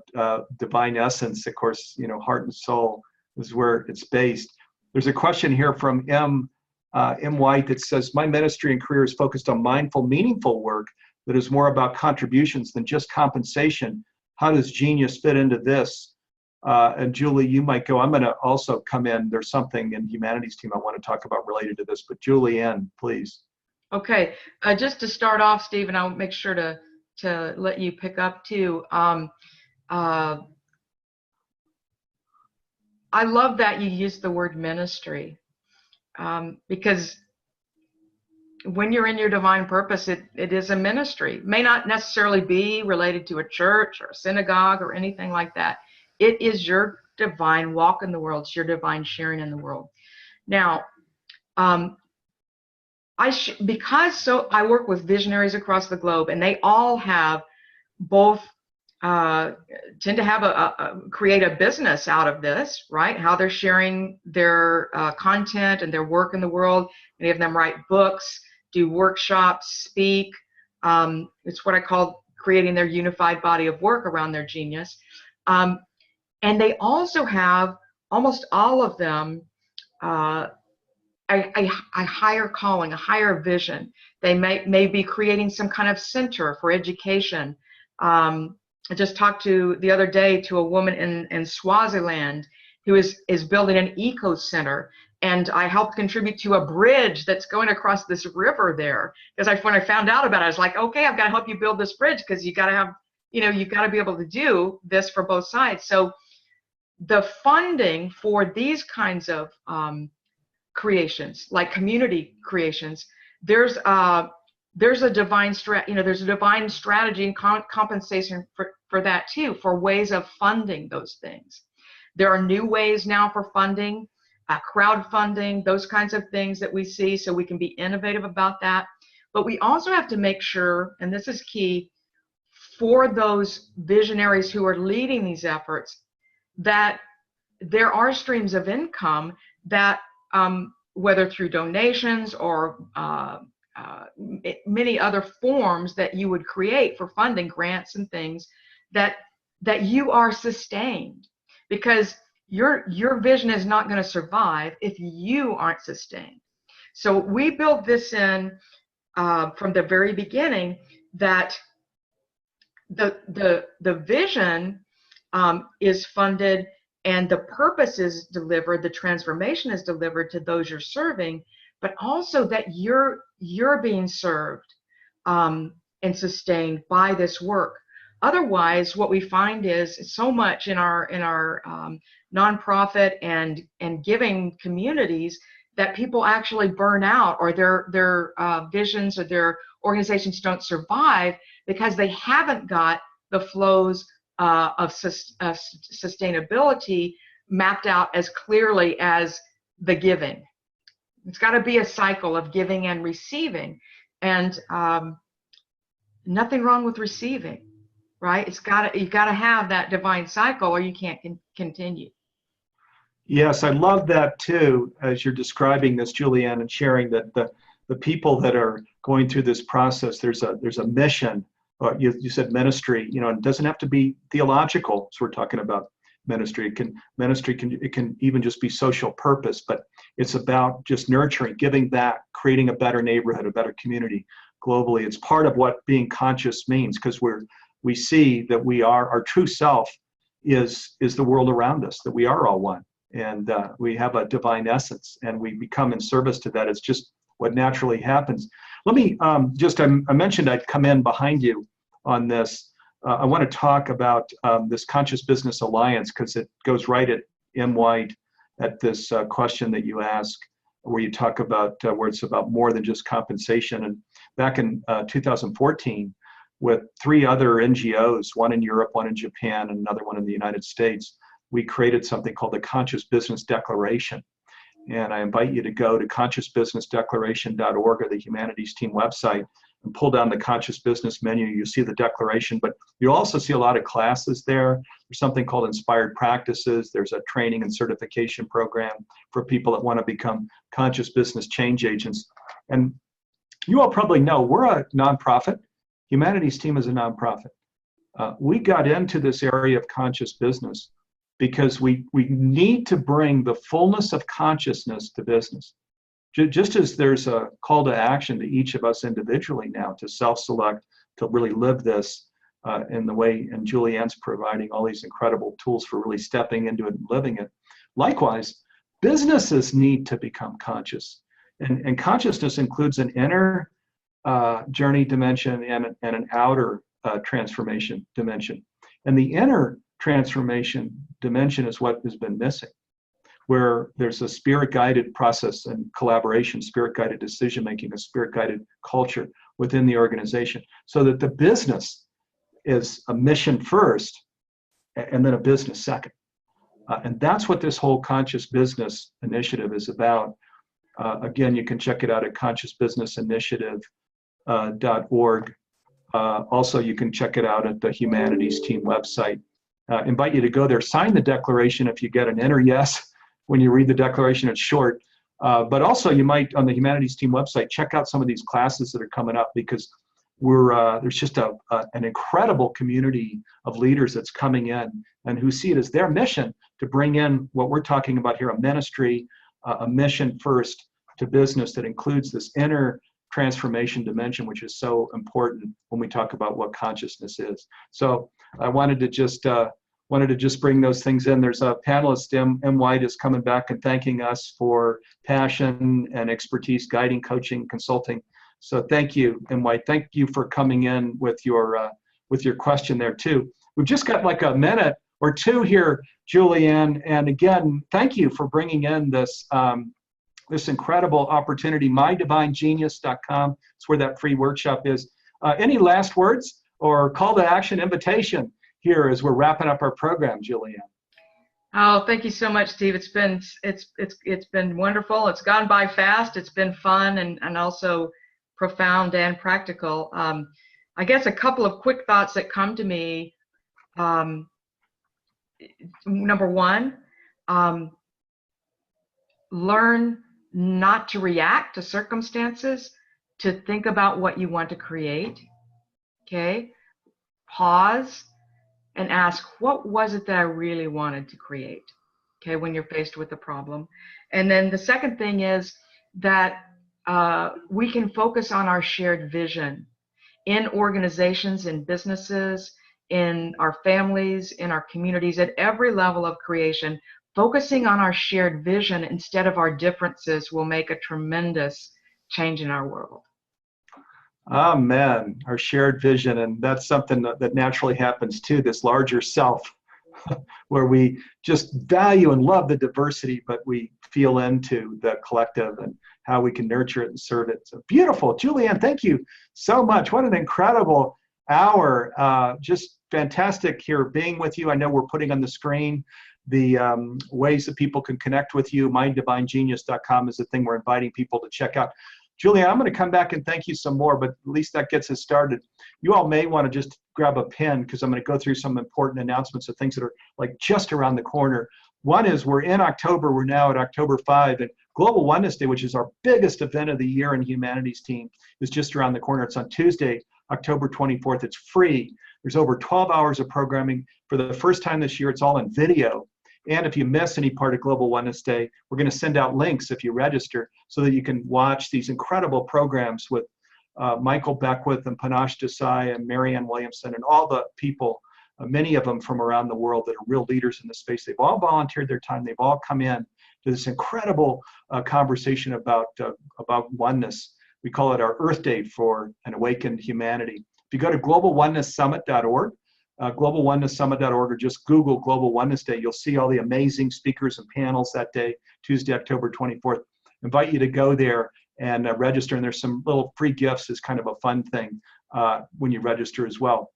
divine essence. Of course, you know, heart and soul is where it's based. There's a question here from M. White that says, my ministry and career is focused on mindful, meaningful work that is more about contributions than just compensation. How does genius fit into this? And Julie, you might go. I'm going to also come in. There's something in the humanities team I want to talk about related to this, but Julianne, please. Okay, just to start off, Steve, and I'll make sure to let you pick up too. I love that you use the word ministry, because when you're in your divine purpose, it is a ministry. It may not necessarily be related to a church or a synagogue or anything like that. It is your divine walk in the world. It's your divine sharing in the world. Now, because I work with visionaries across the globe, and they all have both tend to have create a business out of this, right? How they're sharing their content and their work in the world. Many of them write books, do workshops, speak. It's what I call creating their unified body of work around their genius. And they also have, almost all of them, a higher calling, a higher vision. They may be creating some kind of center for education. I just talked the other day to a woman in Swaziland who is building an eco center, and I helped contribute to a bridge that's going across this river there. Because when I found out about it, I was like, okay, I've got to help you build this bridge, because you got to have, you've got to be able to do this for both sides. So the funding for these kinds of creations, like community creations, there's a divine there's a divine strategy and compensation for that too, for ways of funding those things. There are new ways now for funding, crowdfunding, those kinds of things that we see, so we can be innovative about that. But we also have to make sure, and this is key, for those visionaries who are leading these efforts, that there are streams of income that, whether through donations or many other forms that you would create for funding, grants and things, that you are sustained, because your vision is not going to survive if you aren't sustained. So we built this in from the very beginning, that the vision is funded and the purpose is delivered, the transformation is delivered to those you're serving, but also that you're being served and sustained by this work. Otherwise, what we find is so much in our nonprofit and giving communities that people actually burn out, or their visions or their organizations don't survive because they haven't got the flows of sustainability mapped out as clearly as the giving. It's got to be a cycle of giving and receiving, and nothing wrong with receiving, right? You've got to have that divine cycle, or you can't continue. Yes, I love that too, as you're describing this, Julianne, and sharing that the people that are going through this process, there's a mission. You said ministry, it doesn't have to be theological. So we're talking about ministry. It can even just be social purpose, but it's about just nurturing, giving back, creating a better neighborhood, a better community globally. It's part of what being conscious means, because we see that our true self is the world around us, that we are all one. And we have a divine essence, and we become in service to that. It's just what naturally happens. Let me I mentioned I'd come in behind you on this. I want to talk about this Conscious Business Alliance, because it goes right at White at this question that you ask, where you talk about where it's about more than just compensation. And back in 2014, with 3 other NGOs, one in Europe, one in Japan, and another one in the United States, we created something called the Conscious Business Declaration. And I invite you to go to consciousbusinessdeclaration.org, or the Humanities Team website, and pull down the Conscious Business menu. You see the declaration, but you'll also see a lot of classes there. There's something called Inspired Practices. There's a training and certification program for people that want to become conscious business change agents. And you all probably know we're a nonprofit. Humanities Team is a nonprofit. We got into this area of conscious business because we need to bring the fullness of consciousness to business. Just as there's a call to action to each of us individually now to self-select, to really live this in the way, and Julianne's providing all these incredible tools for really stepping into it and living it. Likewise, businesses need to become conscious. And consciousness includes an inner journey dimension and an outer transformation dimension. And the inner transformation dimension is what has been missing, where there's a spirit-guided process and collaboration, spirit-guided decision-making, a spirit-guided culture within the organization, so that the business is a mission first and then a business second. And that's what this whole Conscious Business Initiative is about. Again, you can check it out at consciousbusinessinitiative.org. Also, you can check it out at the Humanities Team website. Invite you to go there, sign the declaration if you get an inner yes. When you read the declaration, it's short. But also you might, on the Humanities Team website, check out some of these classes that are coming up, because there's just an incredible community of leaders that's coming in and who see it as their mission to bring in what we're talking about here, a ministry, a mission first to business that includes this inner transformation dimension, which is so important when we talk about what consciousness is. So I wanted to just bring those things in. There's a panelist, M. White, is coming back and thanking us for passion and expertise, guiding, coaching, consulting. So thank you, M. White. Thank you for coming in with your question there too. We've just got like a minute or two here, Julianne. And again, thank you for bringing in this this incredible opportunity. MyDivineGenius.com. It's where that free workshop is. Any last words or call to action, invitation here as we're wrapping up our program, Julianne? Oh, thank you so much, Steve. It's been wonderful. It's gone by fast. It's been fun and also profound and practical. I guess a couple of quick thoughts that come to me. Number one, learn not to react to circumstances, to think about what you want to create. Okay, pause and ask, what was it that I really wanted to create? Okay, when you're faced with a problem. And then the second thing is that we can focus on our shared vision in organizations, in businesses, in our families, in our communities, at every level of creation. Focusing on our shared vision instead of our differences will make a tremendous change in our world. Amen. Our shared vision, and that's something that naturally happens too, this larger self where we just value and love the diversity, but we feel into the collective and how we can nurture it and serve it. So beautiful. Julianne, thank you so much. What an incredible hour. Just fantastic here being with you. I know we're putting on the screen the ways that people can connect with you. MyDivineGenius.com is the thing we're inviting people to check out. Julianne, I'm going to come back and thank you some more, but at least that gets us started. You all may want to just grab a pen because I'm going to go through some important announcements of things that are like just around the corner. One is we're in October. We're now at October 5, and Global Oneness Day, which is our biggest event of the year in Humanities Team, is just around the corner. It's on Tuesday, October 24th. It's free. There's over 12 hours of programming. For the first time this year, it's all in video. And if you miss any part of Global Oneness Day, we're going to send out links if you register so that you can watch these incredible programs with Michael Beckwith and Panache Desai and Marianne Williamson and all the people, many of them from around the world that are real leaders in this space. They've all volunteered their time. They've all come in to this incredible conversation about oneness. We call it our Earth Day for an awakened humanity. If you go to globalonenesssummit.org, globalonenesssummit.org, or just Google Global Oneness Day, you'll see all the amazing speakers and panels that day, Tuesday, October 24th. Invite you to go there and register, and there's some little free gifts as kind of a fun thing when you register as well.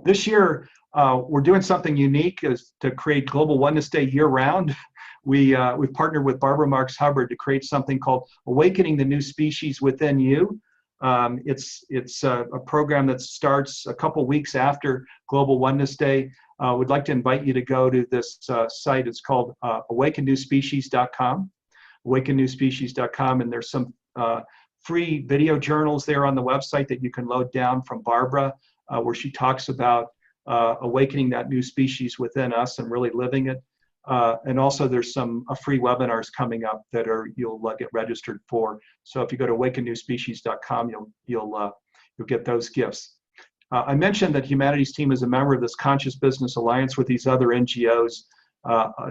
This year, we're doing something unique is to create Global Oneness Day year-round. We've partnered with Barbara Marx Hubbard to create something called Awakening the New Species Within You. It's a program that starts a couple weeks after Global Oneness Day. We'd like to invite you to go to this site. It's called awakennewspecies.com, awakennewspecies.com, and there's some free video journals there on the website that you can load down from Barbara, where she talks about awakening that new species within us and really living it. And also there's some free webinars coming up that you'll get registered for. So if you go to awakennewspecies.com, you'll get those gifts. I mentioned that Humanities Team is a member of this Conscious Business Alliance with these other NGOs.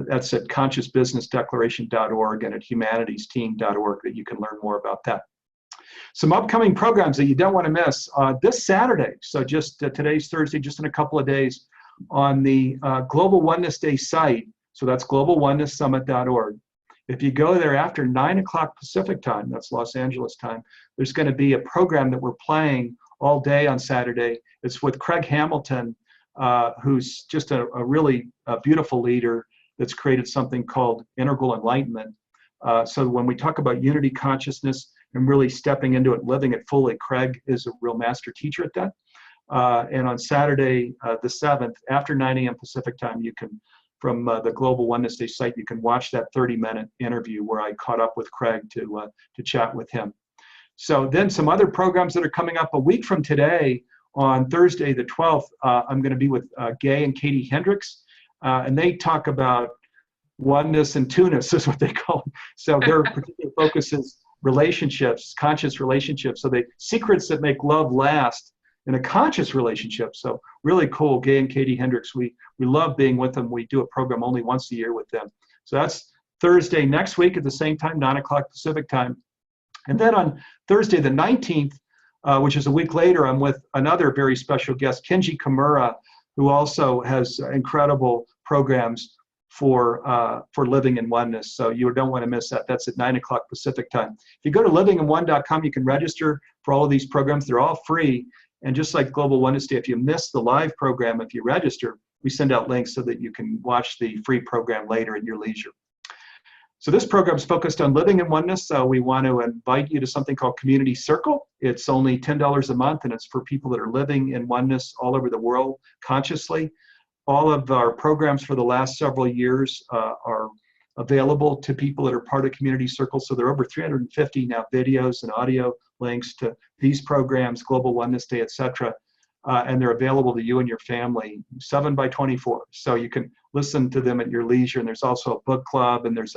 That's at consciousbussinessdeclaration.org and at humanitiesteam.org that you can learn more about that. Some upcoming programs that you don't want to miss. This Saturday, so just today's Thursday, just in a couple of days, on the Global Oneness Day site, so that's globalonenesssummit.org. If you go there after 9 o'clock Pacific time, that's Los Angeles time, there's going to be a program that we're playing all day on Saturday. It's with Craig Hamilton, who's just a really beautiful leader that's created something called Integral Enlightenment. So when we talk about unity consciousness and really stepping into it, living it fully, Craig is a real master teacher at that. And on Saturday, the 7th, after 9 a.m. Pacific time, you can, from the Global Oneness Day site, you can watch that 30-minute interview where I caught up with Craig to chat with him. So then some other programs that are coming up a week from today, on Thursday the 12th, I'm going to be with Gay and Katie Hendricks, and they talk about oneness and two-ness is what they call it. So their particular focus is relationships, conscious relationships. So the secrets that make love last in a conscious relationship. So really cool. Gay and Katie Hendricks, we love being with them. We do a program only once a year with them. So that's Thursday next week at the same time, 9 o'clock Pacific time. And then on Thursday the 19th, which is a week later, I'm with another very special guest, Kenji Kimura, who also has incredible programs for living in oneness. So you don't want to miss that. That's at 9 o'clock Pacific time. If you go to livinginone.com, you can register for all of these programs. They're all free. And just like Global Oneness Day, if you miss the live program, if you register, we send out links so that you can watch the free program later at your leisure. So this program is focused on living in oneness. So we want to invite you to something called Community Circle. It's only $10 a month, and it's for people that are living in oneness all over the world consciously. All of our programs for the last several years are available to people that are part of Community Circle. So there are over 350 now videos and audio links to these programs, Global Oneness Day, etc. And they're available to you and your family 7x24. So you can listen to them at your leisure. And there's also a book club, and there's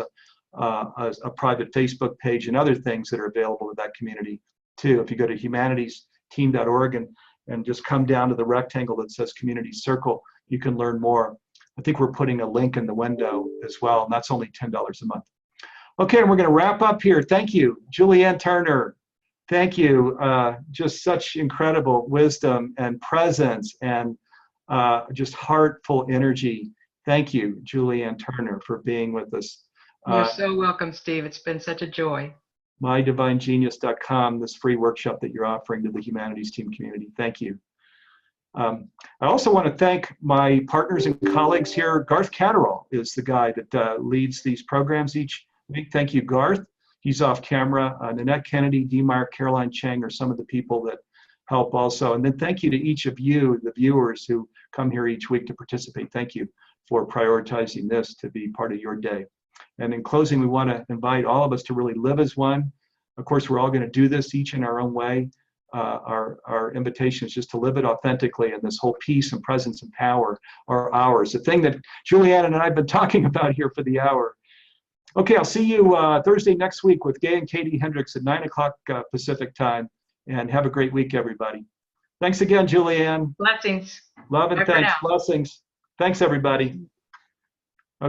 a private Facebook page and other things that are available to that community too. If you go to humanitiesteam.org and just come down to the rectangle that says Community Circle, you can learn more. I think we're putting a link in the window as well, and that's only $10 a month. Okay, and we're going to wrap up here. Thank you, Julianne Turner. Thank you. Just such incredible wisdom and presence and just heartful energy Thank you, Julianne Turner, for being with us. You're so welcome, Steve. It's been such a joy. mydivinegenius.com, this free workshop that you're offering to the humanities team community. Thank you. I also want to thank my partners and colleagues here. Garth Catterall is the guy that leads these programs each week. Thank you, Garth. He's off camera. Nanette Kennedy, Demark, Caroline Chang are some of the people that help also. And then thank you to each of you, the viewers who come here each week to participate. Thank you for prioritizing this to be part of your day. And in closing, we want to invite all of us to really live as one. Of course, we're all going to do this each in our own way. Our invitation is just to live it authentically, and this whole peace and presence and power are ours. The thing that Julianne and I have been talking about here for the hour. Okay, I'll see you Thursday next week with Gay and Katie Hendricks at 9 o'clock Pacific time. And have a great week, everybody. Thanks again, Julianne. Blessings. Love and thanks. Blessings. Thanks, everybody.